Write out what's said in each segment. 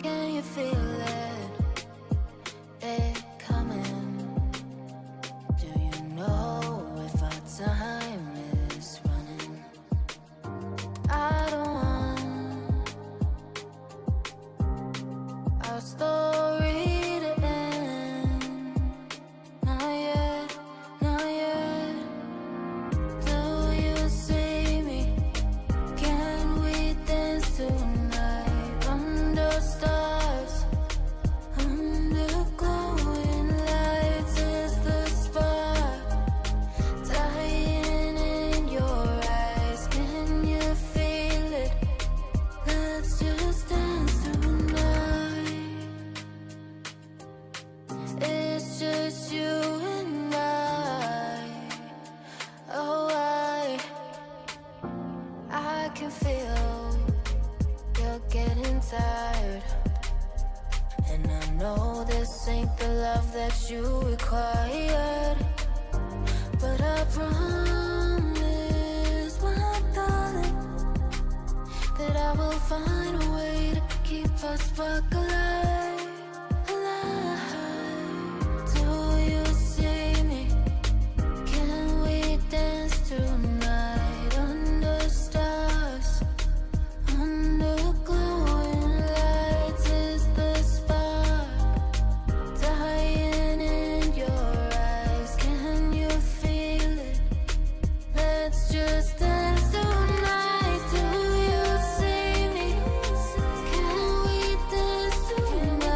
Can you feel it? It coming. Do you know if our time is running? I don't want our story to end. Not yet, not yet. Do you see me? Can we dance tonight under stars? Under glowing lights is the spark dying in your eyes. Can you feel it? Let's just dance tonight. It's just you and I. Oh, I can feel you're getting tired, and I know this ain't the love that you required. But I promise, my darling, that I will find a way to keep our spark alive, alive. Do you see me? Can we dance tonight under stars? Under glowing lights is the spark dying in your eyes. Can you feel it? Let's just dance tonight. Do you see me? Can we dance tonight?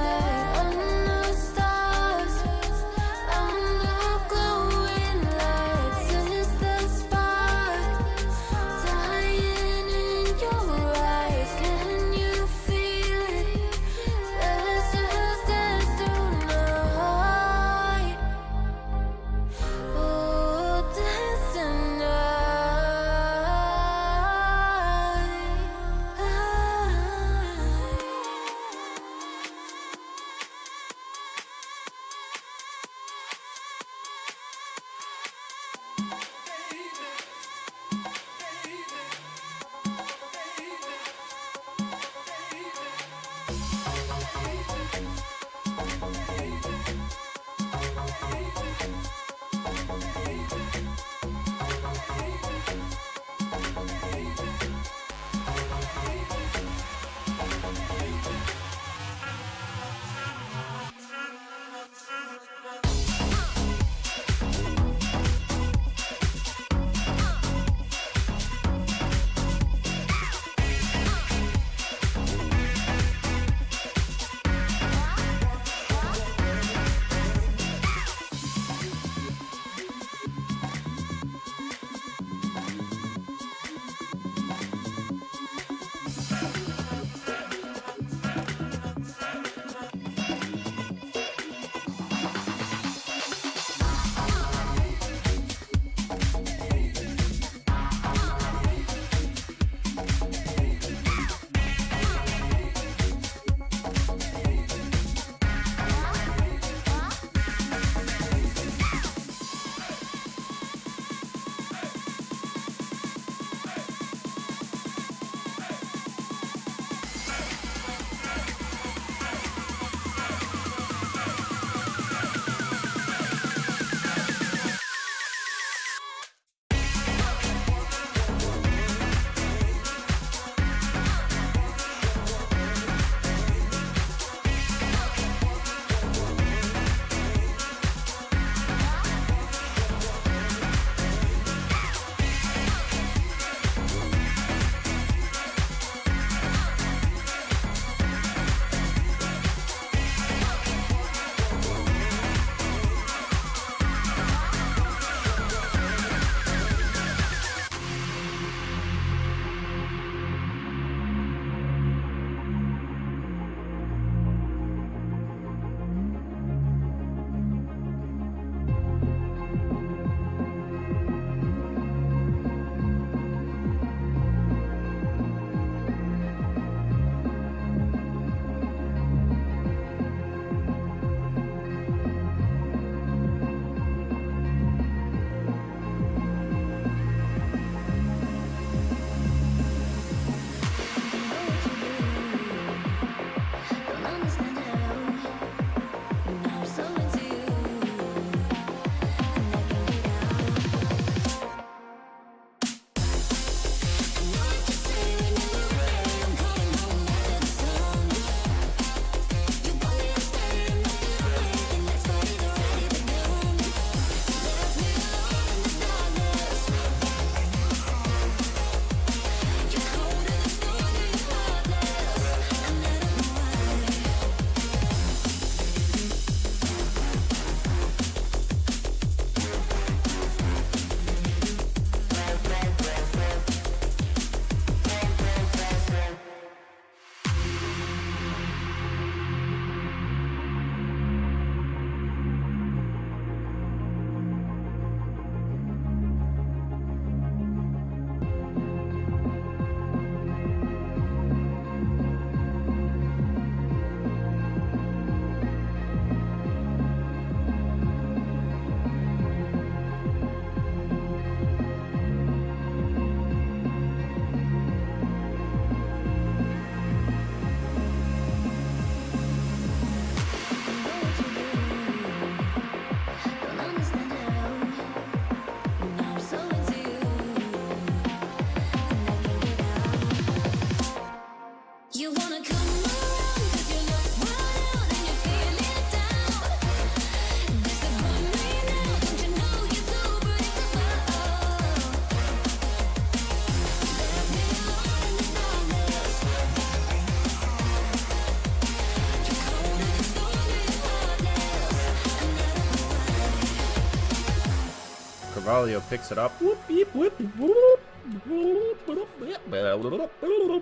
Carvalho picks it up.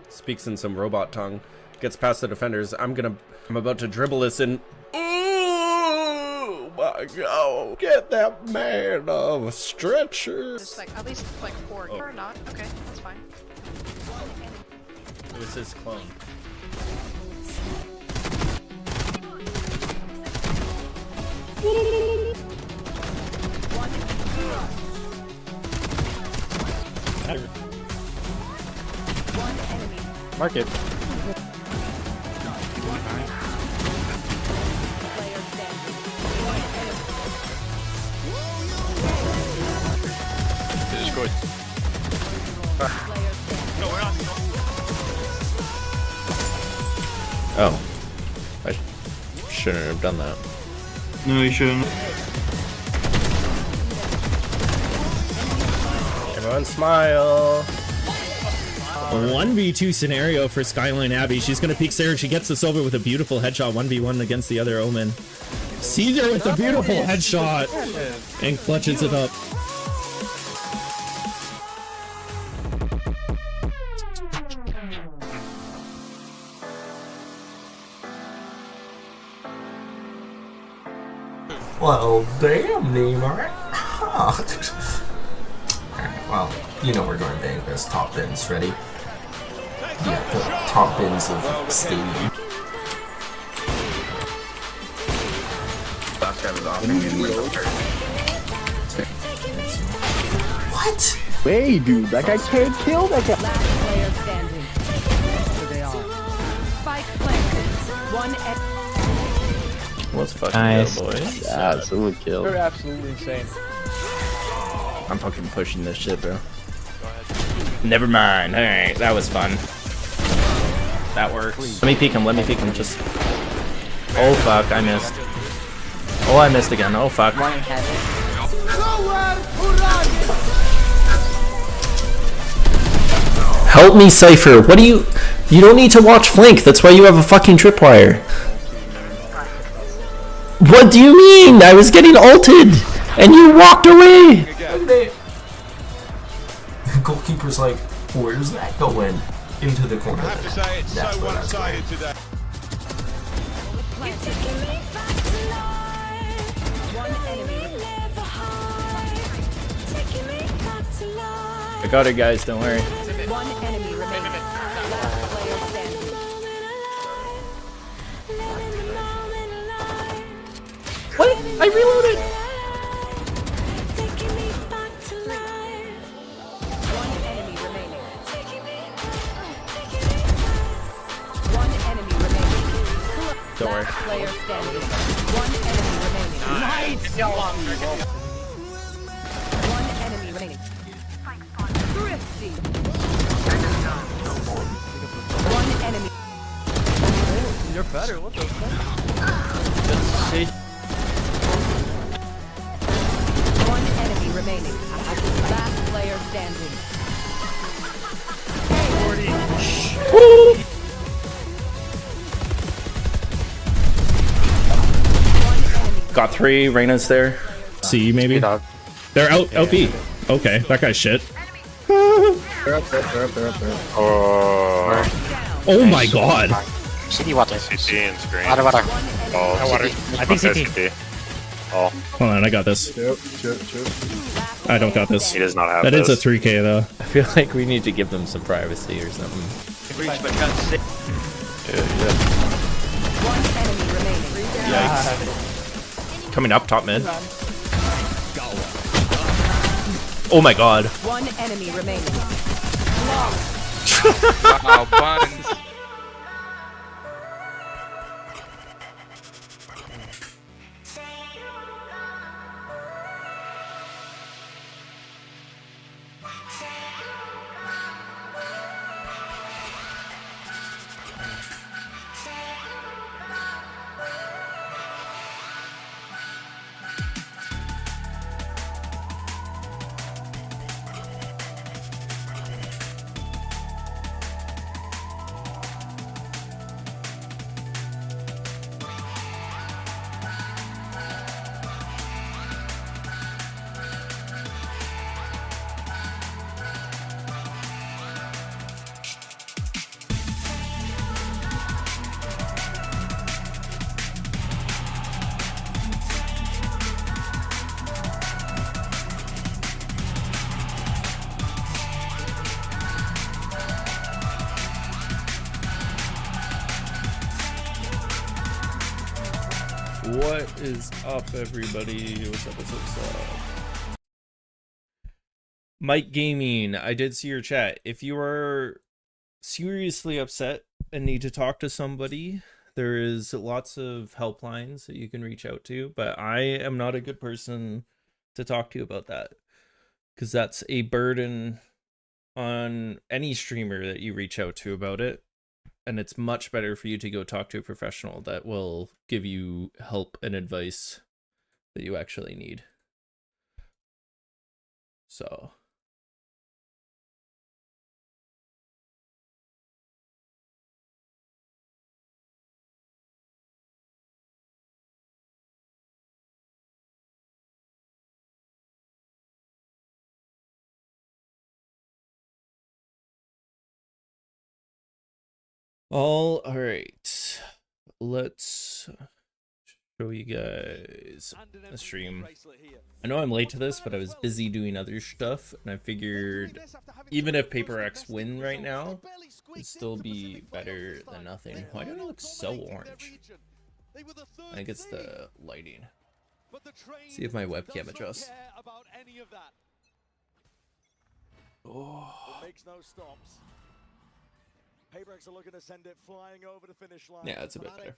Speaks in some robot tongue. Gets past the defenders. I'm about to dribble this in. Oh my god! Get that man off a stretcher. It's like at least like 4 or not. Okay, that's fine. It was his clone. Mark it. This is good. No, we're not. Oh. I shouldn't have done that. No, you shouldn't. Everyone smile. A 1v2 scenario for Skyline Abbey. She's gonna peek Sarah. She gets this over with a beautiful headshot 1v1 against the other Omen. Caesar with a beautiful headshot and clutches it up. Well, damn, Neymar. Well, you know we're going bang this. Top bins, ready? Yeah, the top bins of stadium. Last guy was offering me What? Hey, dude, that guy can't kill that guy. Last player standing. Here they are. Spike planted. One. Let's fucking Nice. go, boys. Absolute kill. They're absolutely insane. I'm fucking pushing this shit, bro. Never mind. Alright, that was fun. That works. Let me peek him, just... Oh fuck, I missed. Oh, I missed again. Oh fuck. Help me, Cypher. What do you... You don't need to watch flank. That's why you have a fucking tripwire. What do you mean? I was getting ulted, and you walked away. The goalkeeper's like, where's that going? Into the corner. I have to say it's That's so where that's one-sided going. today. I got her, guys. Don't worry. One enemy remaining. Last player standing. What? I reloaded. One enemy remaining. One enemy remaining. Don't worry. Last player standing. One enemy remaining. Nice. One enemy remaining. Thrifty. One enemy. You're better. What the fuck? One enemy remaining. Last player standing. Got 3. Reyna's there. C maybe? They're out B. Okay, that guy's shit. They're up there. Oh my god. CT water. CT and screen. Water. Oh, water. I think CT. Oh, Hold on, I got this. Chip. I don't got this. he does not have That is this. a 3K though. I feel like we need to give them some privacy or something. One enemy remaining. Yikes. Coming up, top mid. Oh my god. One enemy remaining. Wow, buns. What is up, everybody? What's up, what's up? Mike Gaming, I did see your chat. If you are seriously upset and need to talk to somebody, there is lots of helplines that you can reach out to, but I am not a good person to talk to you about that, because that's a burden on any streamer that you reach out to about it. And it's much better for you to go talk to a professional that will give you help and advice that you actually need. So. All right, let's show you guys a stream. I know I'm late to this, but I was busy doing other stuff, and I figured even if Paper X win right now, it'd still be better than nothing. Why do I look so orange? I think it's the lighting. See if my webcam adjusts. Oh. Paybreaks are looking to send it flying over the finish line. Yeah, it's a bit better.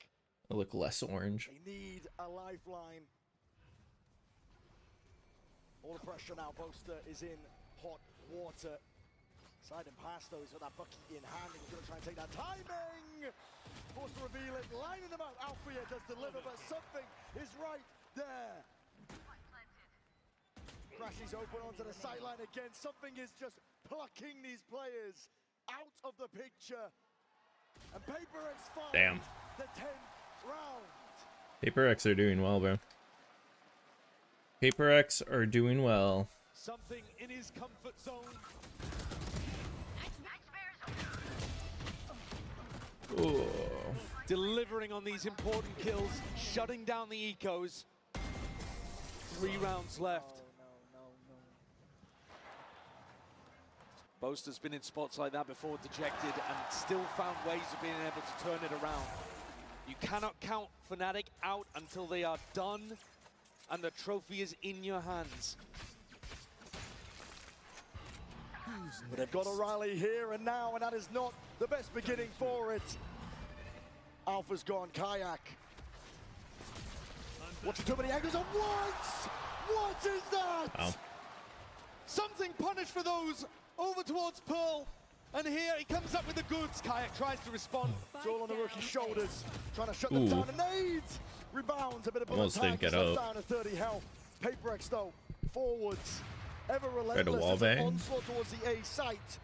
I look less orange. They need a lifeline. All the pressure now. Boaster is in hot water. Sliding past though, he's got that bucket in hand. He's going to try and take that timing. Forced to reveal it, lining them out. Alfia does deliver, but something is right there. Crashes open onto the sideline again. Something is just plucking these players out of the picture. And Paper X finds Damn. the 10th round. Paper X are doing well, bro. Paper X are doing well. Something in his comfort zone. Oh. Delivering on these important kills, shutting down the ecos. 3 rounds left. Boaster's been in spots like that before, dejected, and still found ways of being able to turn it around. You cannot count Fnatic out until they are done and the trophy is in your hands. But they've got a rally here and now, and that is not the best beginning for it. Alpha's gone kayak. Watching too many angles on once! What is that? Wow. Something punished for those over towards Pearl. And here he comes up with the goods. Kayak tries to respond. It's all on the rookie's shoulders. Trying to shut them down. And nades! Rebounds. A bit of almost didn't get up. Down to 30 health. Paper X though. Forwards. Ever Tried to relentless. wall bang. Onslaught towards the A site.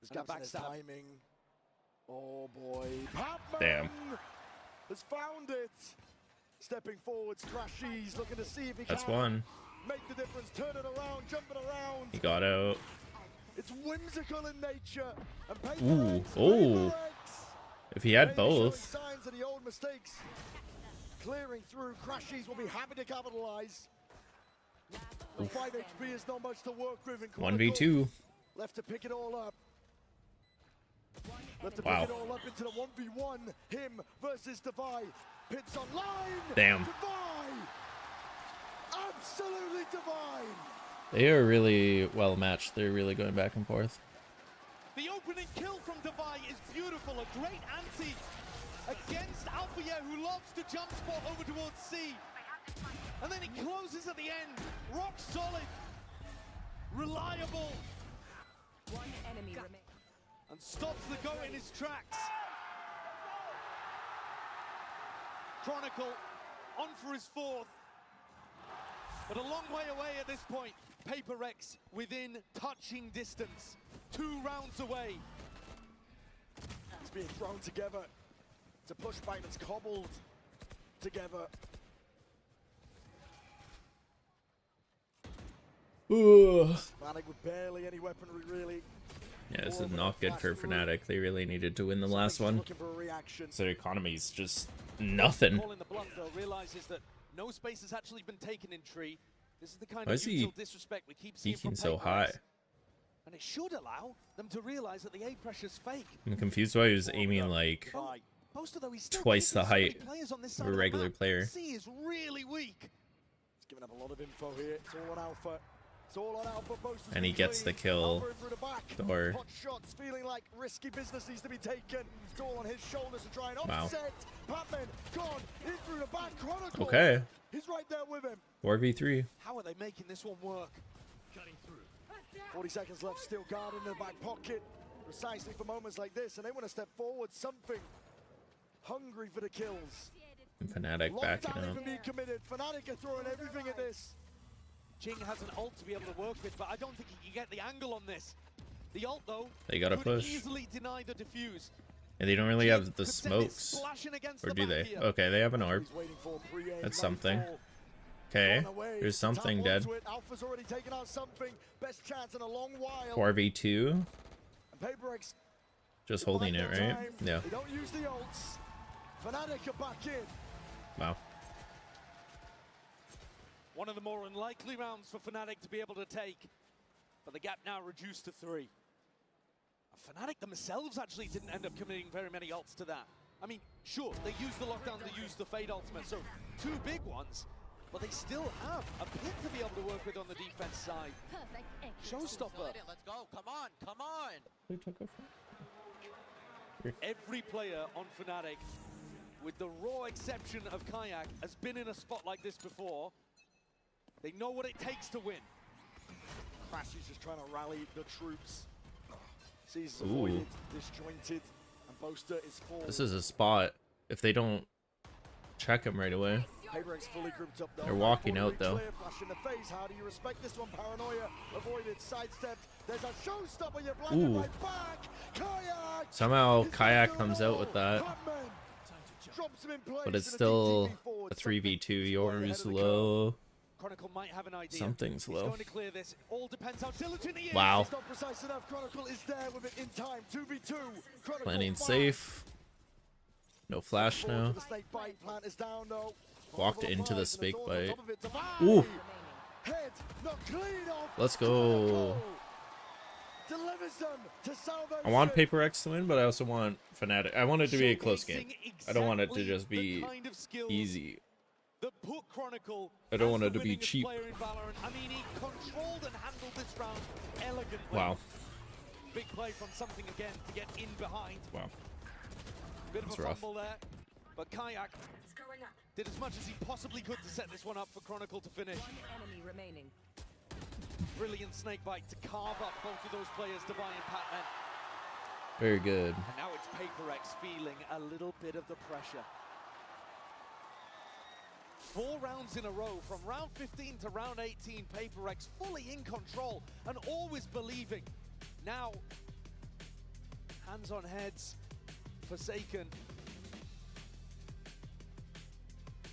He's got back timing. Oh boy. Papman Damn. has found it. Stepping forwards. Crashies looking to see if he That's can one. make the difference. Turn it around. Jumping around. He got out. It's whimsical in nature. And Paper Ooh. X, Oh. Paper X. If he had Maybe showing both. signs of the old mistakes. Clearing through. Crashies will be happy to capitalize. 5 HP is not much to work with. 1v2. Left to pick it all up. Left to Wow. pick it all up into the 1v1. Him versus Divide. Pits online. Damn. Divide. Absolutely Divide. They are really well matched. They're really going back and forth. The opening kill from Divide is beautiful. A great anti against Alfia, who loves to jump spot over towards C. And then he closes at the end. Rock solid. Reliable. One enemy remains. And stops the go in his tracks. Chronicle on for his 4th. But a long way away at this point. Paper X within touching distance. 2 rounds away. It's being thrown together. It's a pushback that's cobbled together. Fnatic with barely any weaponry, really. Yeah, this is not good for Fnatic. They really needed to win the last one. So their economy's just nothing. Calling the bluff, though, realizes that no space has actually been taken in tree. This is the kind Why of is he mutual disrespect we keep seeing from peaking so Paper high? X. And it should allow them to realize that the A pressure's fake. I'm confused why he was aiming like Boaster, though, he's still twice the keeping so many height players on this of side a the regular map. player. C is really weak. He's giving up a lot of info here. It's all on Alpha. It's all on Alpha. Boaster's And he been gets the clean. kill. Alpha in through the back. Thor. Hot shots, feeling like risky business needs to be taken. It's all on his shoulders to try and Wow. offset. Patman gone in through the back. Chronicle. Okay. He's right there with him. 4v3. How are they making this one work? Cutting through. 40 seconds left, still guarded in the back pocket. Precisely for moments like this, and they want to step forward. Something hungry for the kills. And Fnatic backing Lockdown up. even being committed. Fnatic are throwing everything at this. Jing has an ult to be able to work with, but I don't think he can get the angle on this. The ult, though, They gotta could push. easily deny the defuse. And they don't really have the Could send it smokes. splashing against Or the do back they? here. Okay, they have an orb. He's waiting for pre-aim, That's night something. fall. Okay, Gone away. there's something Tap dead. onto it. Alpha's already taken out something. Best chance in a long while. 4v2. And PaperX Just holding it, biding their right? time. Yeah. They don't use the ults. Fnatic are back in. Wow. One of the more unlikely rounds for Fnatic to be able to take. But the gap now reduced to 3. Fnatic themselves actually didn't end up committing very many ults to that. I mean, sure, they used the lockdown, they used the Fade ultimate, so 2 big ones. But they still have a pit to be able to work with on the defense side. Showstopper. Let's go. Come on. Come on. Every player on Fnatic, with the raw exception of Kayak, has been in a spot like this before. They know what it takes to win. Crash is just trying to rally the troops. Sees avoided, disjointed, and Boaster is full. This is a spot. If they don't check him right away. PaperX fully grouped up though. They're walking Fully out, though. clear, flash in the face. How do you respect this one? Paranoia avoided, sidestepped. There's a showstopper. You're blinded Ooh. right back. Kayak. Somehow He's Kayak gonna comes go out with that. Patman drops him in place But it's and a still DTP forward. a 3v2. Something Yours ahead of the low. Chronicle might have an idea. Something's He's low. going to clear this. All depends how diligent he is. Wow. He's not precise enough. Chronicle is there with it in time. 2v2. Chronicle Planning fire. safe. No flash Forward now. to the snake bite. Plant is down though. Walked Vulnerable into the vibes, and snake door's bite. on top of it. Divide. Ooh. Head knocked clean off. Let's go. Chronicle delivers them to salvation. I want PaperX to win, but I also want Fnatic. I want it to be a close game. I don't want it to just be easy. That put Chronicle I don't as want the it to be winningest cheap. player in Valorant. I mean, he controlled and handled this round elegantly. Wow. Big play from something again to get in behind. Wow. Bit of That's a rough. fumble there, but Kayak did as much as he possibly could to set this one up for Chronicle to finish. Enemy remaining. Brilliant snake bite to carve up both of those players, Divine and Patman. Very good. And now it's PaperX feeling a little bit of the pressure. 4 rounds in a row, from round 15 to round 18, PaperX fully in control and always believing. Now, hands on heads, Forsaken.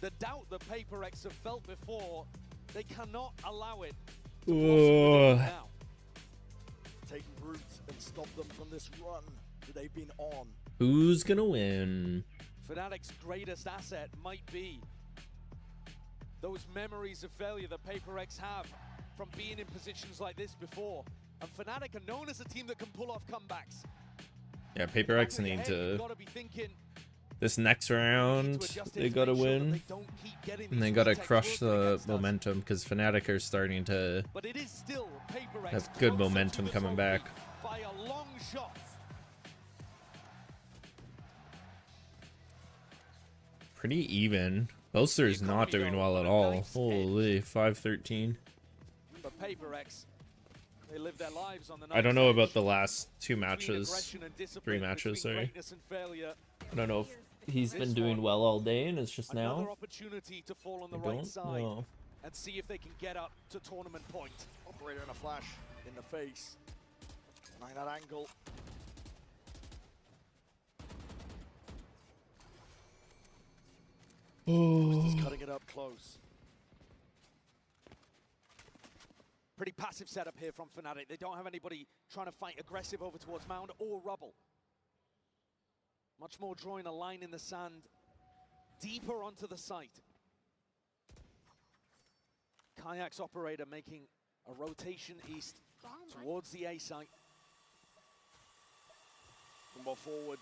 The doubt that PaperX have felt before, they cannot allow it to blossom with them now. Taking root and stop them from this run that they've been on. Who's gonna win? Fnatic's greatest asset might be those memories of failure that PaperX have from being in positions like this before. And Fnatic are known as a team that can pull off comebacks. Yeah, PaperX need You've to. got to be thinking, This next round, they gotta win. And they gotta crush the momentum because Fnatic are starting to but it is still PaperX have good closer momentum to the coming trophy back. by a long shot. Pretty even. Boaster's not doing well at all. Holy, 5-13. But PaperX, they live their lives on the I don't know knife's about the last 2 between matches. aggression and 3 discipline, matches, between sorry. greatness and failure. I don't know if he's This been doing one, well all day and it's just Another now. opportunity to fall on the I right don't side know. and see if they can get up to tournament point. Operator in a flash in the face. Trying that angle. Just cutting it up close. Pretty passive setup here from Fnatic. They don't have anybody trying to fight aggressive over towards Mound or Rubble. Much more drawing a line in the sand deeper onto the site. Kayak's operator making a rotation east towards the A site. One more forward.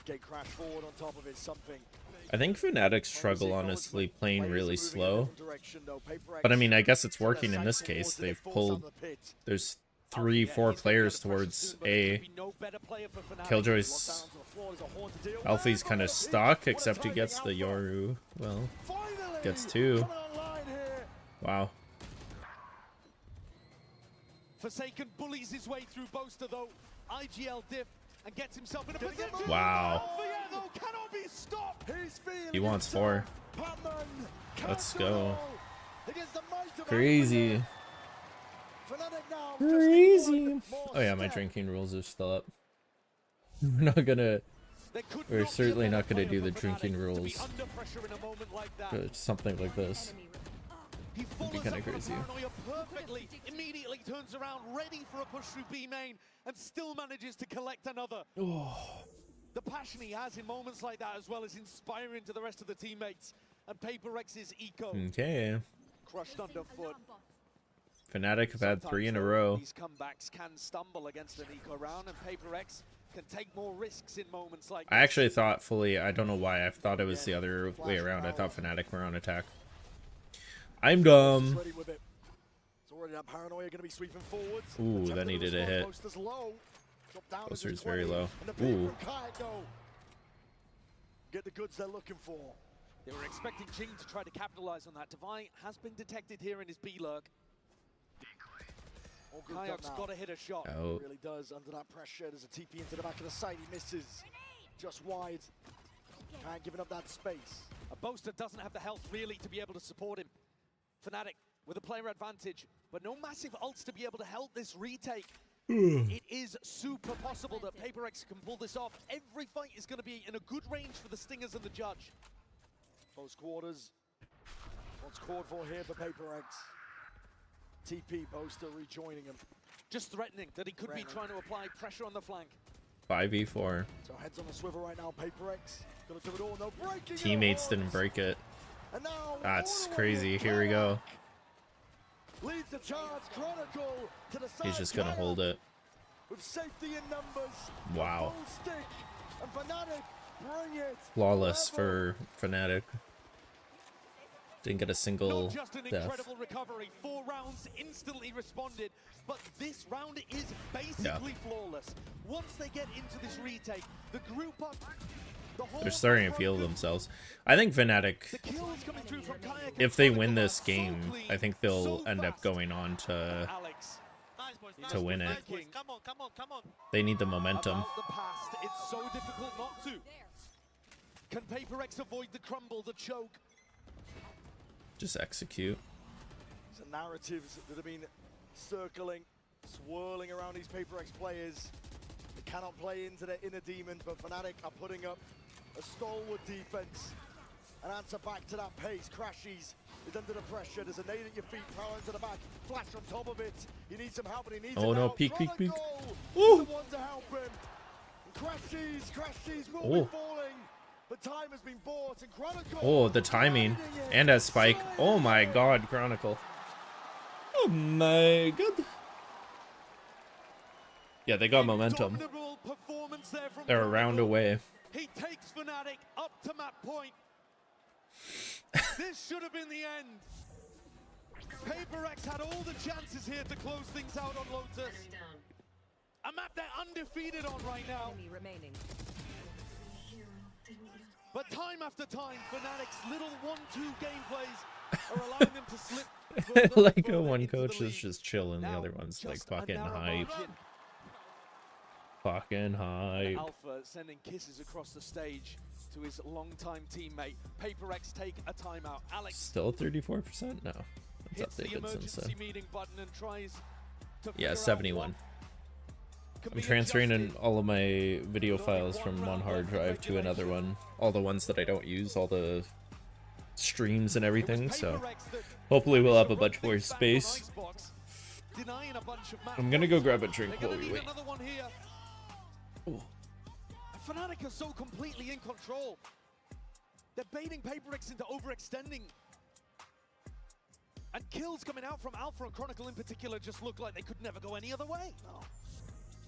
Get crash forward on top of it, something. I think Fnatic struggle, honestly, playing really slow. But I mean, I guess it's working in this case. They've pulled... There's 3-4 players towards A. Killjoy's... Alfie's kind of stuck, except he gets the Yoru. Well, gets 2. Wow. Forsaken bullies his way through Boaster though. IGL diff and gets himself in a position. Wow. Cannot be stopped. He wants 4. Let's go. Crazy. Crazy. Oh yeah, my drinking rules are still up. We're certainly not gonna do the drinking rules. Something like this. It'd be kind of crazy. Perfectly, immediately turns around, ready for a push through B main, and still manages to collect another. The passion he has in moments like that, as well as inspiring to the rest of the teammates. And Paper Rex's eco. Okay. Crushed underfoot. Fnatic have had 3 in a row. These comebacks can stumble against an eco round, and Paper Rex can take more risks in moments like I actually thought fully, I don't know why, I thought it was the other way around. I thought Fnatic were on attack. I'm dumb. Ooh, that needed a hit. Boaster's very low. Ooh. Get the goods they're looking for. They were expecting Jing to try to capitalize on that. Divine has been detected here in his B lurk. Kayok's got to hit a shot. Oh. Really does under that pressure. There's a TP into the back of the site. He misses. Just wide. Can't giving up that space. A Boaster doesn't have the health really to be able to support him. Fnatic with a player advantage, but no massive ults to be able to help this retake. It is super possible that Paper X can pull this off. Every fight is going to be in a good range for the Stingers and the Judge. Close quarters. What's called for here for Paper X? TP Boaster rejoining him. Just threatening that he could be trying to apply pressure on the flank. 5v4. So heads on the swivel right now, Paper X. Gonna do it all, no breaking. Teammates didn't break it. That's crazy. Here we go. Leads the charge, Chronicle to the side. He's just gonna hold it. With safety in numbers. Wow. Stick, and Fnatic bring it. Flawless for Fnatic. Didn't get a single just an death. Incredible recovery. 4 rounds instantly responded, but this round is basically flawless. Once they get into this retake, the group up. They're starting to feel themselves. I think Fnatic, if they win this game, I think they'll end up going on to win it. They need the momentum. It's so difficult not to. Can Paper X avoid the crumble, the choke? Just execute. Some narratives that have been circling, swirling around these Paper X players. They cannot play into their inner demons, but Fnatic are putting up a stalwart defense. An answer back to that pace. Crashies is under the pressure. There's a nade at your feet, power into the back. Flash on top of it. He needs some help, and he needs oh no, help. peek. Ooh. The one to help him. Crashies will be falling. But time has been bought, and Chronicle. Oh, the timing. And a spike. Oh my god, Chronicle. Oh my god. Yeah, they got momentum. They're a round away. He takes Fnatic up to map point. This should have been the end. Paper X had all the chances here to close things out on Lotus. A map they're undefeated on right now. But time after time, Fnatic's little 1-2 gameplays are allowing them to slip. Like one coach is just chilling, the other one's like fucking hype. Fucking hype. Alpha sending kisses across the stage to his longtime teammate. Paper X take a timeout. Alex still 34%? No. It's updated since then. Yeah, 71. I'm transferring in all of my video files from one hard drive to another one. All the ones that I don't use, all the streams and everything, so hopefully we'll have a bunch more space. I'm gonna go grab a drink while we wait. Fnatic are so completely in control. They're baiting Paper X into overextending. And kills coming out from Alpha and Chronicle in particular just look like they could never go any other way.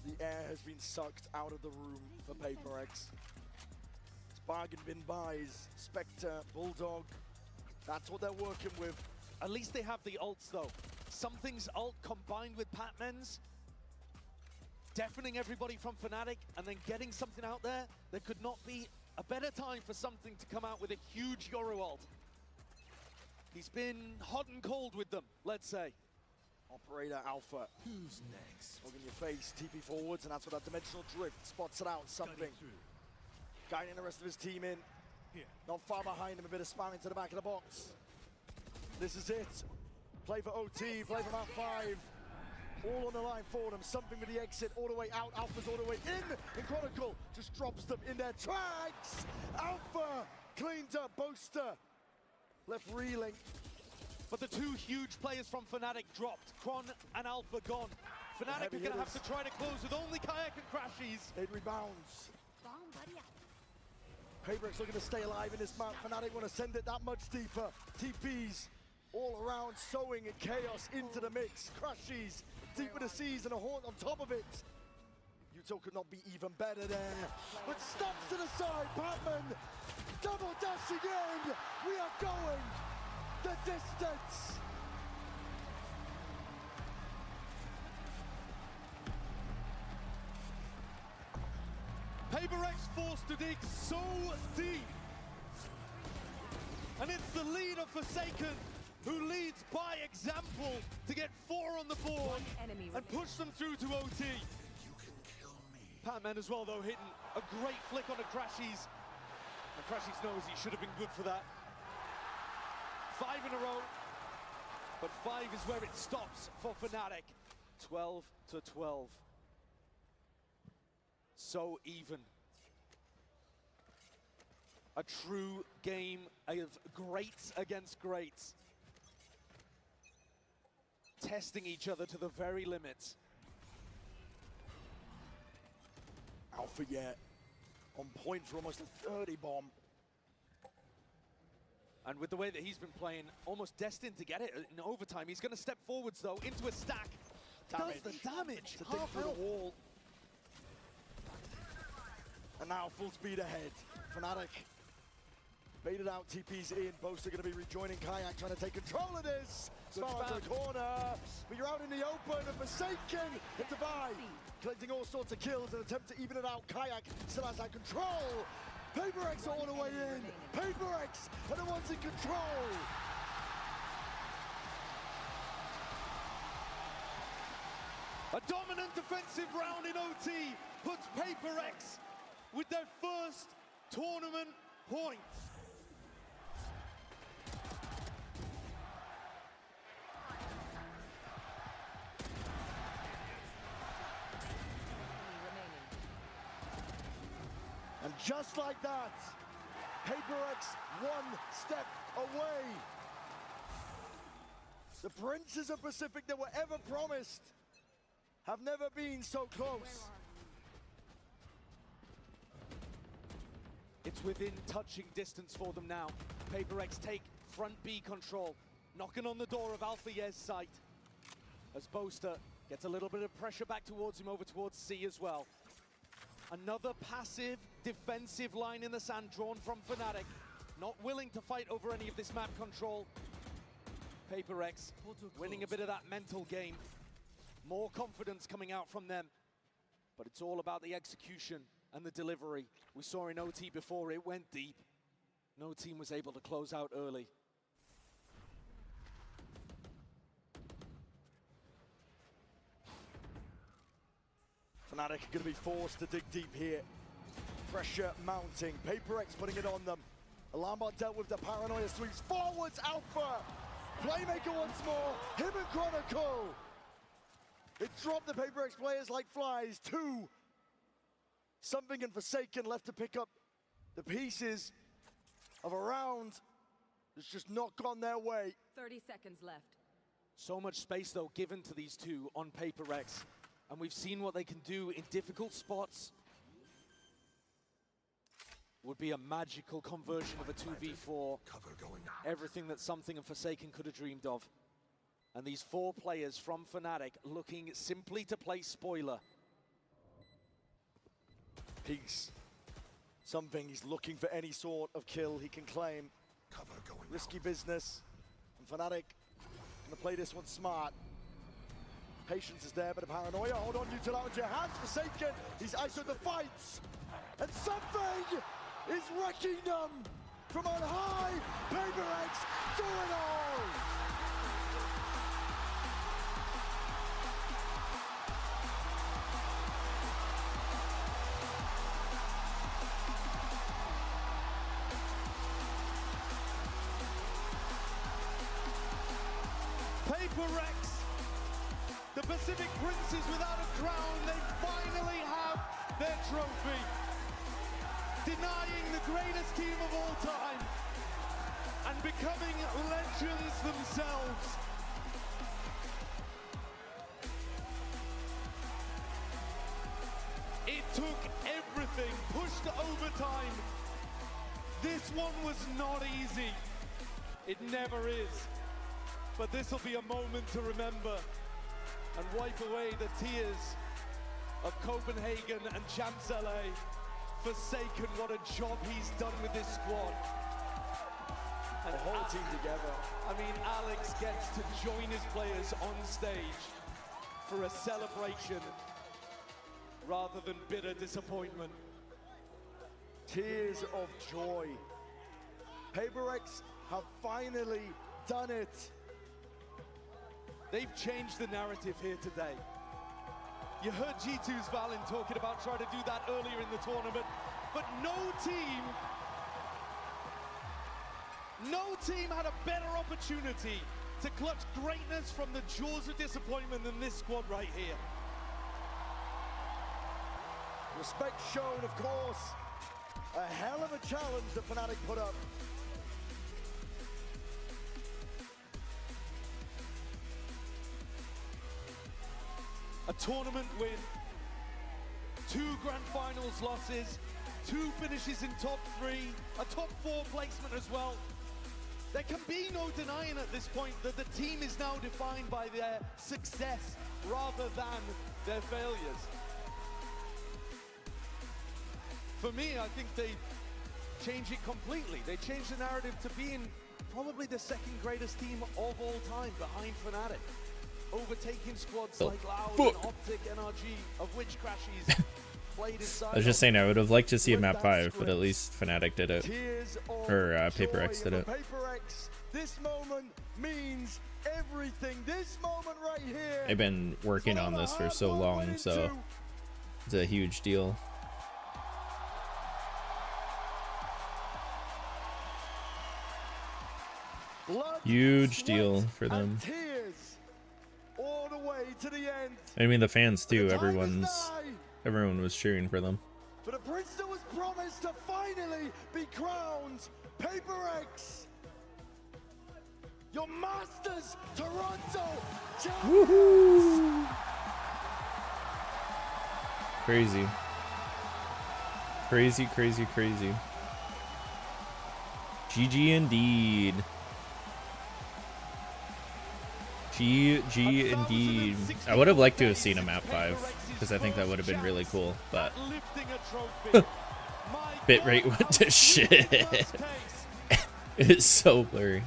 The air has been sucked out of the room for Paper X. It's bargain bin buys, Spectre, Bulldog. That's what they're working with. At least they have the ults though. Something's ult combined with Patman's, deafening everybody from Fnatic and then getting something out there. There could not be a better time for something to come out with a huge Yoru ult. He's been hot and cold with them, let's say. Operator Alpha. Who's next? Hug in your face, TP forwards, and that's what that dimensional drift spots it out, something. Guiding the rest of his team in. Not far behind him, a bit of spam into the back of the box. This is it. Play for OT, play for map 5. All on the line for them. Something with the exit all the way out. Alpha's all the way in. And Chronicle just drops them in their tracks. Alpha cleaned up. Boaster left reeling. But the two huge players from Fnatic dropped. Kron and Alpha gone. Fnatic are going to have to try to close with only Kayak and Crashies. It rebounds. Paper X looking to stay alive in this map. Fnatic want to send it that much deeper. TPs all around, sowing chaos into the mix. Crashies deep with the seas and a Haunt on top of it. Yuto could not be even better there. But stops to the side. Patman double dashing in. We are going the distance. Paper X forced to dig so deep. And it's the leader Forsaken who leads by example to get 4 on the board and push them through to OT. Patman as well though, hitting a great flick on the Crashies. And Crashies knows he should have been good for that. 5 in a row, but 5 is where it stops for Fnatic. 12-12. So even. A true game of greats against greats. Testing each other to the very limits. Alpha yet on point for almost a 30 bomb. And with the way that he's been playing, almost destined to get it in overtime. He's going to step forwards though, into a stack. Damage. Does the damage. To dig through the wall. And now full speed ahead. Fnatic baited out, TP's in. Boaster going to be rejoining Kayak, trying to take control of this. Spam to the corner. But you're out in the open. And Forsaken hit Divide. Collecting all sorts of kills and attempt to even it out. Kayak still has that control. Paper X all the way in. Paper X are the ones in control. A dominant defensive round in OT puts Paper X with their first tournament points. And just like that, Paper X 1 step away. The Princes of Pacific that were ever promised have never been so close. It's within touching distance for them now. Paper X take front B control, knocking on the door of Alpha Yez's site. As Boaster gets a little bit of pressure back towards him, over towards C as well. Another passive defensive line in the sand drawn from Fnatic. Not willing to fight over any of this map control. Paper X winning a bit of that mental game. More confidence coming out from them. But it's all about the execution and the delivery. We saw in OT before, it went deep. No team was able to close out early. Fnatic are going to be forced to dig deep here. Pressure mounting. Paper X putting it on them. Alarm bot dealt with the paranoia, sweeps forwards. Alpha. Playmaker once more. Him and Chronicle. It dropped the Paper X players like flies. 2. Something and Forsaken left to pick up the pieces of a round that's just not gone their way. 30 seconds left. So much space though given to these two on Paper X. And we've seen what they can do in difficult spots. Would be a magical conversion of a 2v4. Everything that Something and Forsaken could have dreamed of. And these 4 players from Fnatic looking simply to play spoiler. He's something he's looking for any sort of kill he can claim. Risky business. And Fnatic gonna play this one smart. Patience is there, but a paranoia. Hold on, neutral out into your hands. Forsaken. He's ISO the fights. And something is wrecking them from on high. PaperX do it all. PaperX, the Pacific Princes without a crown, they finally have their trophy. Denying the greatest team of all time and becoming legends themselves. It took everything, pushed to overtime. This one was not easy. It never is. But this will be a moment to remember and wipe away the tears of Copenhagen and Champs LA. Forsaken, what a job he's done with this squad. And the whole team together. I mean, Alex gets to join his players on stage for a celebration rather than bitter disappointment. Tears of joy. PaperX have finally done it. They've changed the narrative here today. You heard G2's Valen talking about trying to do that earlier in the tournament, but no team had a better opportunity to clutch greatness from the jaws of disappointment than this squad right here. Respect shown, of course. A hell of a challenge that Fnatic put up. A tournament win, 2 Grand Finals losses, 2 finishes in top 3, a top 4 placement as well. There can be no denying at this point that the team is now defined by their success rather than their failures. For me, I think they change it completely. They change the narrative to being probably the second greatest team of all time behind Fnatic. Overtaking squads like Loud and Optic, NRG, of which Crashies played inside. I was just saying I would have liked to see a map 5, but at least Fnatic did it. Or PaperX did it. PaperX, this moment means everything. This moment right here. They've been working on this for so long, so it's a huge deal. Huge deal for them. All the way to the end. I mean the fans too. Everyone was cheering for them. For the prince that was promised to finally be crowned, PaperX, your masters, Toronto champions. Woohoo! Crazy. Crazy, crazy, crazy. GG indeed. GG indeed. I would have liked to have seen a map 5 because I think that would have been really cool, but bitrate went to shit. It's so blurry.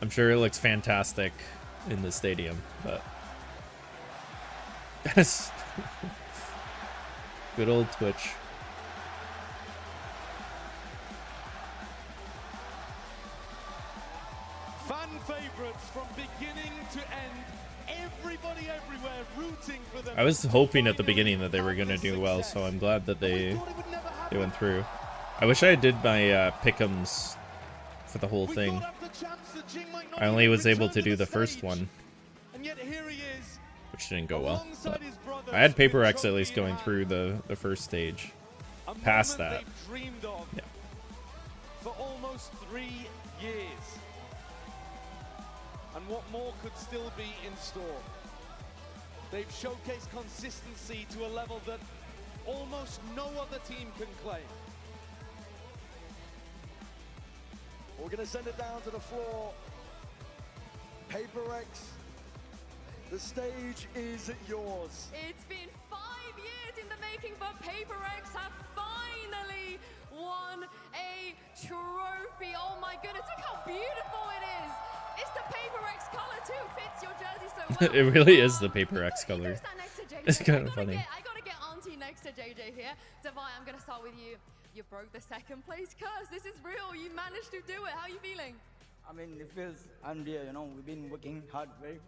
I'm sure it looks fantastic in the stadium, but good old Twitch. Fan favorites from beginning to end. Everybody everywhere rooting for them. I was hoping at the beginning that they were going to do well, so I'm glad that they went through. I wish I did my pick'ems for the whole thing. I only was able to do the first one, which didn't go well. But I had PaperX at least going through the first stage. Past that, yeah. For almost 3 years. And what more could still be in store? They've showcased consistency to a level that almost no other team can claim. We're gonna send it down to the floor. PaperX, the stage is yours. It's been 5 years in the making. making for Paper X have finally won a trophy. Oh my goodness, look how beautiful it is. It's the Paper X color too, fits your jersey so well. It really is the Paper X color. It's kind of funny. I gotta get Auntie next to JJ here. Devi, I'm gonna start with you. You broke the second place curse. This is real. You managed to do it. How are you feeling? I mean, it feels unreal, you know. We've been working hard, very,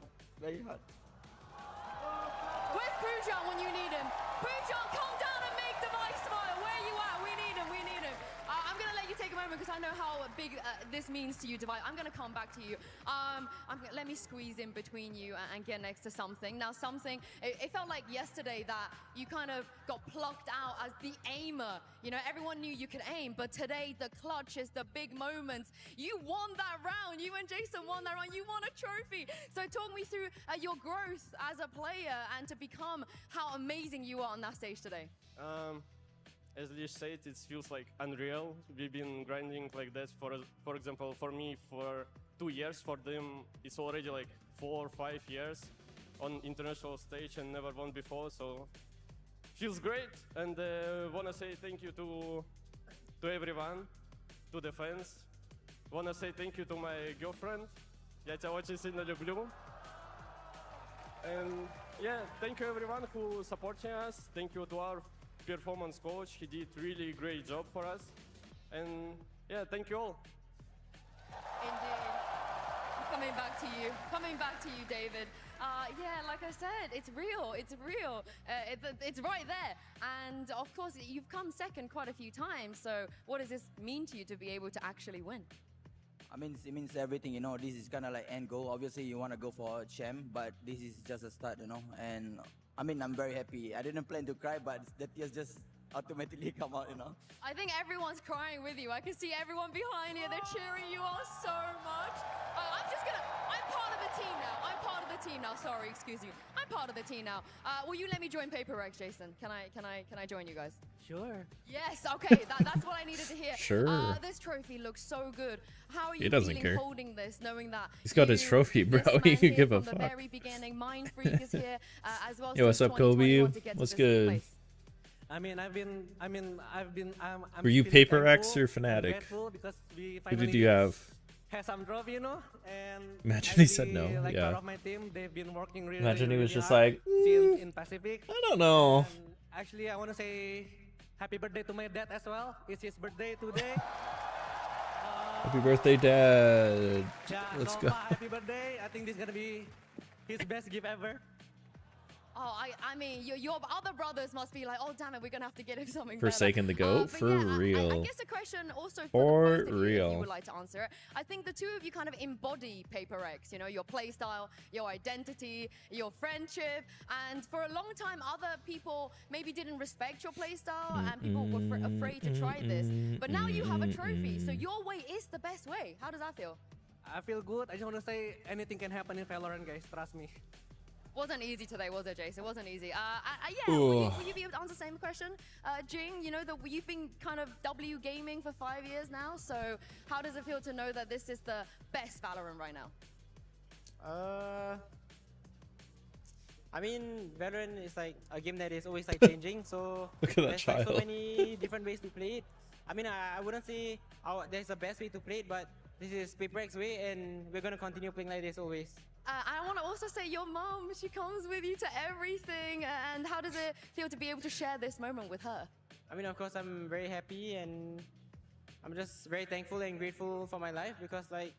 very hard. Where's Poojan when you need him? Poojan, come down and make Devi smile. Where you at? We need him. We need him. I'm gonna let you take a moment because I know how big this means to you, Devi. I'm gonna come back to you. Let me squeeze in between you and get next to something. Now, something. It felt like yesterday that you kind of got plucked out as the aimer. You know, everyone knew you could aim, but today the clutches, the big moments. You won that round. You and Jason won that round. You won a trophy. So talk me through your growth as a player and to become how amazing you are on that stage today. As Lish said, it feels like unreal. We've been grinding like that for example, for me for 2 years. For them, it's already like 4 or 5 years on international stage and never won before. So feels great. And wanna say thank you to everyone, to the fans. Wanna say thank you to my girlfriend. Я тебя очень сильно люблю. And yeah, thank you everyone who supporting us. Thank you to our performance coach. He did really great job for us. And yeah, thank you all. Indeed. Coming back to you, David. Yeah, like I said, it's real. It's real. It's right there. And of course, you've come second quite a few times. So what does this mean to you to be able to actually win? I mean, it means everything, you know. This is kind of like end goal. Obviously, you want to go for a champ, but this is just a start, you know. And I mean, I'm very happy. I didn't plan to cry, but the tears just automatically come out, you know. I think everyone's crying with you. I can see everyone behind you. They're cheering you on so much. I'm part of the team now. I'm part of the team now. Sorry, excuse me. I'm part of the team now. Will you let me join Paper X, Jason? Can I join you guys? Sure. Yes, okay. That's what I needed to hear. Sure. This trophy looks so good. How are you He doesn't feeling care. holding this, knowing that He's got his trophy, bro. He can give a fuck. From the very beginning, Mind Freak is here as well. Yo, what's up, Kobe? What's good? Were you Paper X or Fnatic? Who did you have? Has some drop, you know, and Imagine he said no. like Yeah. part of my team, they've been working really, Imagine he was really just hard like, since in Pacific. I don't know. And actually, I want to say happy birthday to my dad as well. It's his birthday today. Happy birthday, Dad. Yeah, Let's so go. happy birthday. I think this is gonna be his best gift ever. Oh, I mean, your other brothers must be like, oh, damn it, we're going to have to get him something Forsaken the better. GOAT? But For yeah, real. I guess a question also For for the both of you, if real. you would like to answer it. I think the two of you kind of embody Paper X, you know, your playstyle, your identity, your friendship. And for a long time, other people maybe didn't respect your playstyle and people were afraid to try this. But now you have a trophy, so your way is the best way. How does that feel? I feel good. I just want to say anything can happen in Valorant, guys. Trust me. Wasn't easy today, was it, Jason? It wasn't easy. Yeah, will you be able to answer the same question? Jing, you know, that you've been kind of W gaming for 5 years now, so how does it feel to know that this is the best Valorant right now? I mean, Valorant is like a game that is always like changing, so Look at that there's like so child. many different ways to play it. I mean, I wouldn't say there's a best way to play it, but this is Paper X way, and we're gonna continue playing like this always. I want to also say your mom, she comes with you to everything, and how does it feel to be able to share this moment with her? I mean, of course, I'm very happy, and I'm just very thankful and grateful for my life, because like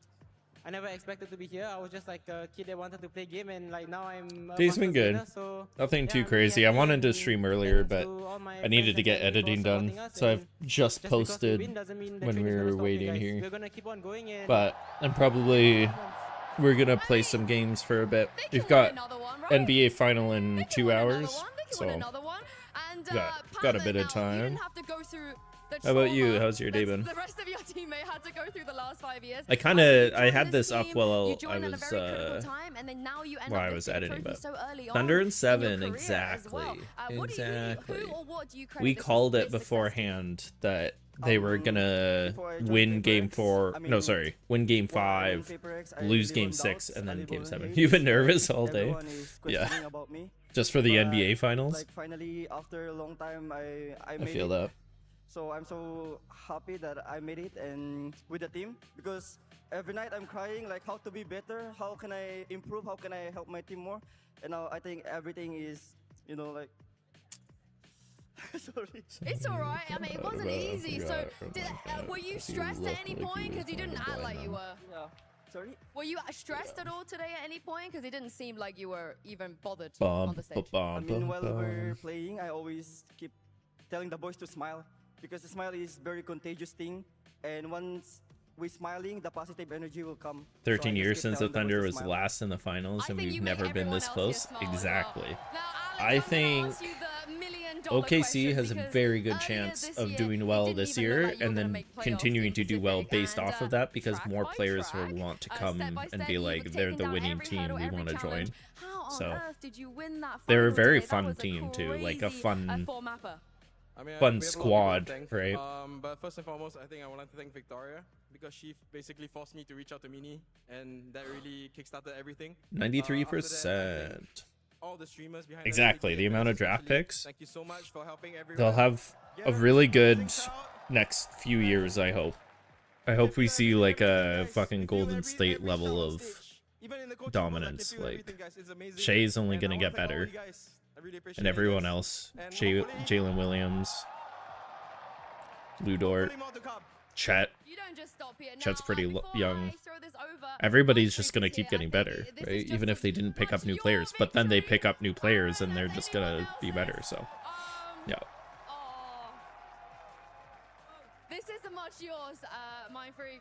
I never expected to be here. I was just like a kid that wanted to play game, and like now I'm a Day's been master's good. winner, so Nothing yeah, too I'm really crazy. I happy, wanted to and stream earlier, thanks but to all my I needed friends to and get family for editing done. supporting us, So I've and just because we posted win doesn't mean the when we train is gonna were stop, waiting guys. here. We're gonna keep on going, and But I'm probably... We're gonna play some games for a bit. We've got NBA final in 2 hours, so got a bit of time. How about you? How's your day been? The rest of your teammate had to go through the last 5 years. I had this up while I was editing, but Thunder and 7, exactly. We called it beforehand that they were gonna win game 4. No, sorry, win game 5, lose game 6, and then game 7. You've been nervous all day. Yeah. Just for the But, NBA finals? Like finally, after a long time, I made feel it. that. So I'm so happy that I made it and with the team, because every night I'm crying like how to be better, how can I improve, how can I help my team more, and now I think everything is, you know, like. Sorry. It's alright. I mean, it wasn't easy. So, were you stressed at any point? Because you didn't act like you were. Yeah. Sorry? Were you stressed at all today at any point? Because it didn't seem like you were even bothered on the stage. I mean, while we're playing, I always keep telling the boys to smile, because the smile is very contagious thing, and once we're smiling, the positive energy will come. 13 years since the Thunder was last in the finals, and we've never been this close. Exactly. I think OKC has a very good chance of doing well this year and then continuing to do well based off of that, because more players will want to come and be like, they're the winning team, we want to join. So they're a very fun team too, like a fun squad, right? But first and foremost, I think I want to thank Victoria, because she basically forced me to reach out to Mini, and that really kickstarted everything. 93%. All the streamers behind exactly, the amount of draft picks. Thank you so much for helping everyone. They'll have a really good next few years, I hope. I hope we see like a fucking Golden State level of dominance. Like, Shea's only going to get better. And everyone else. Jalen Williams. Lou Dort. Chet. Chet's pretty young. Everybody's just going to keep getting better, right? Even if they didn't pick up new players. But then they pick up new players and they're just going to be better, so. Yeah. This is much yours, Mindfree.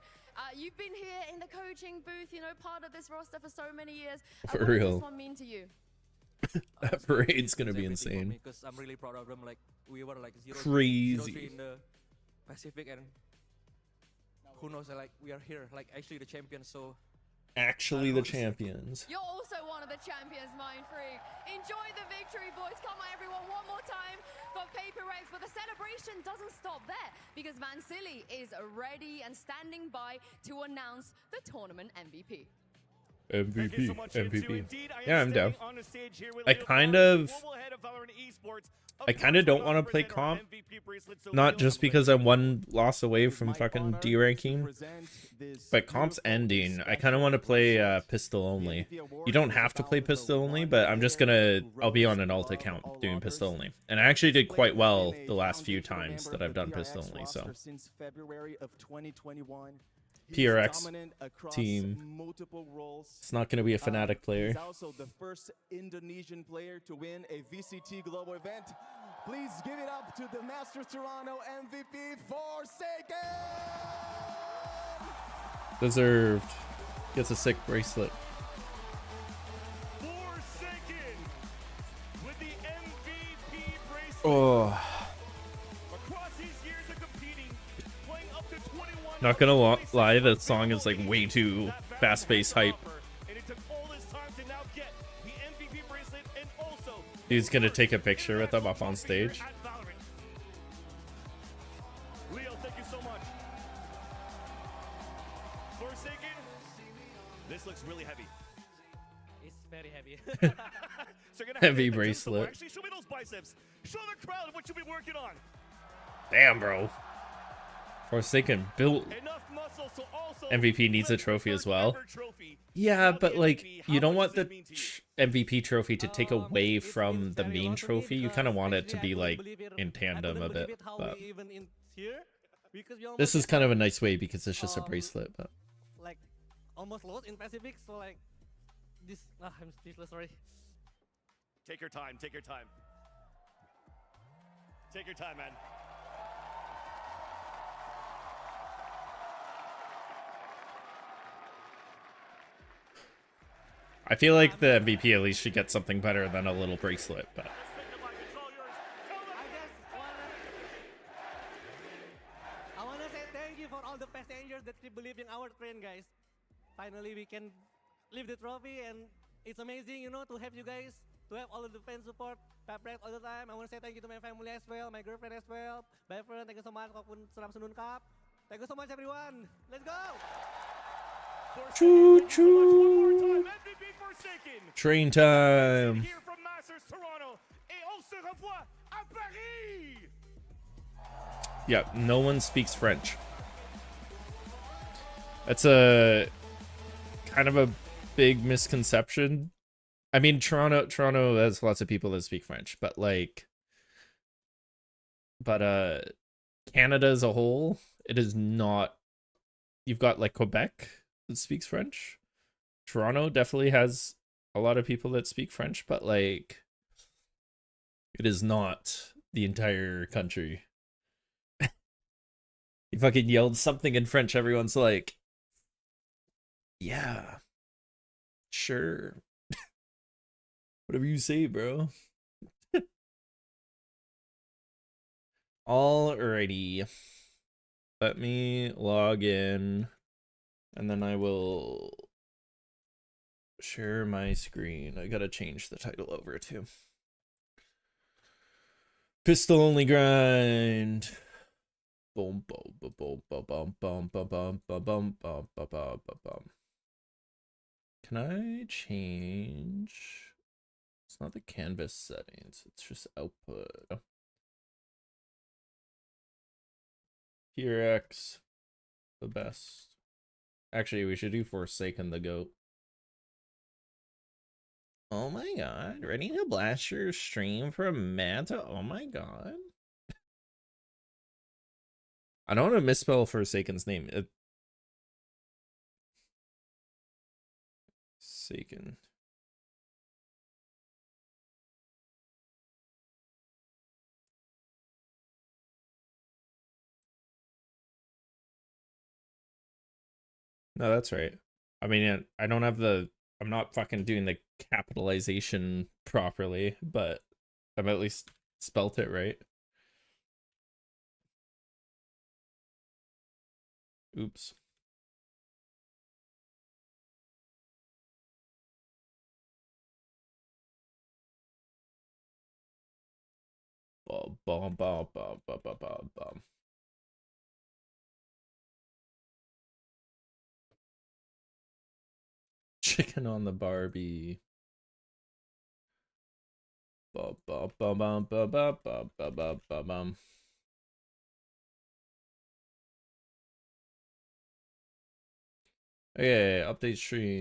You've been here in the coaching booth, you know, part of this roster for so many years. For what real. does this one mean to you? That parade's going to be insane. Because I'm really proud of them. Like, we were like 0-3 Crazy. in the Pacific, and who knows, like, we are here, like, actually the champions, so. Actually the champions. You're also one of the champions, Mindfree. Enjoy the victory, boys. Come on, everyone, one more time for Paper Rex. But the celebration doesn't stop there, because Vansili is ready and standing by to announce the tournament MVP. MVP. Yeah, I'm down. I kind of don't want to play comp, not just because I'm one loss away from fucking D ranking, but comp's ending. I kind of want to play pistol only. You don't have to play pistol only, but I'll be on an alt account doing pistol only, and I actually did quite well the last few times that I've done pistol only. So PRX team. It's not going to be a Fnatic player. He's also the first Indonesian player to win a VCT global event. Please give it up to the Masters Toronto MVP, F0RSAKEN! Deserved. Gets a sick bracelet. F0RSAKEN with the MVP bracelet. Oh. Across his years of competing, playing up to 21. Not gonna lie, that song is like way too fast-paced hype. And it took all this time to now get the MVP bracelet, and also He's gonna take a picture with them up on stage. Leo, thank you so much. F0RSAKEN, this looks really heavy. It's very heavy. So you're gonna have Heavy to get the juice to work. bracelet. Actually, show me those biceps. Show the crowd what you'll be working on. Damn, bro. F0RSAKEN built. MVP needs a trophy as well. Yeah, but like, you don't want the MVP trophy to take away from the main trophy. You kind of want it to be like in tandem a bit. But this is kind of a nice way because it's just a bracelet. But Like, almost lost in Pacific, so like, this, I'm speechless, sorry. Take your time, take your time. Take your time, man. I feel like the MVP at least should get something better than a little bracelet. But I want to say thank you for all the passengers that keep believing our train, guys. Finally, we can leave the trophy, and it's amazing, you know, to have you guys, to have all of the fan support, Paprec all the time. I want to say thank you to my family as well, my girlfriend as well. Bye, friend. Thank you so much.ขอบคุณสนับสนุนครับ. Thank you so much, everyone. Let's go. Choo choo. Train time. Here from Masters Toronto, et on se revoit à Paris. Yeah, no one speaks French. That's a kind of a big misconception. I mean, Toronto has lots of people that speak French, but Canada as a whole, it is not. You've got like Quebec that speaks French. Toronto definitely has a lot of people that speak French, but like it is not the entire country. You fucking yelled something in French, everyone's like, yeah, sure. Whatever you say, bro. Alrighty. Let me log in, and then I will share my screen. I gotta change the title over to Pistol Only Grind. Boom, boom, boom, boom, boom, boom, boom, boom, boom, boom, boom, boom, boom. Can I change? It's not the canvas settings, it's just output. TRX, the best. Actually, we should do Forsaken the GOAT. Oh my god, ready to blast your stream from Manta? Oh my god. I don't want to misspell Forsaken's name. Forsaken. No, that's right. I mean, I don't have the... I'm not fucking doing the capitalization properly, but I've at least spelt it right. Oops. Bum, bum, bum, bum, bum, bum, bum, bum. Chicken on the Barbie. Bum, bum, bum, bum, bum, bum, bum, bum, bum, bum. Okay, update stream.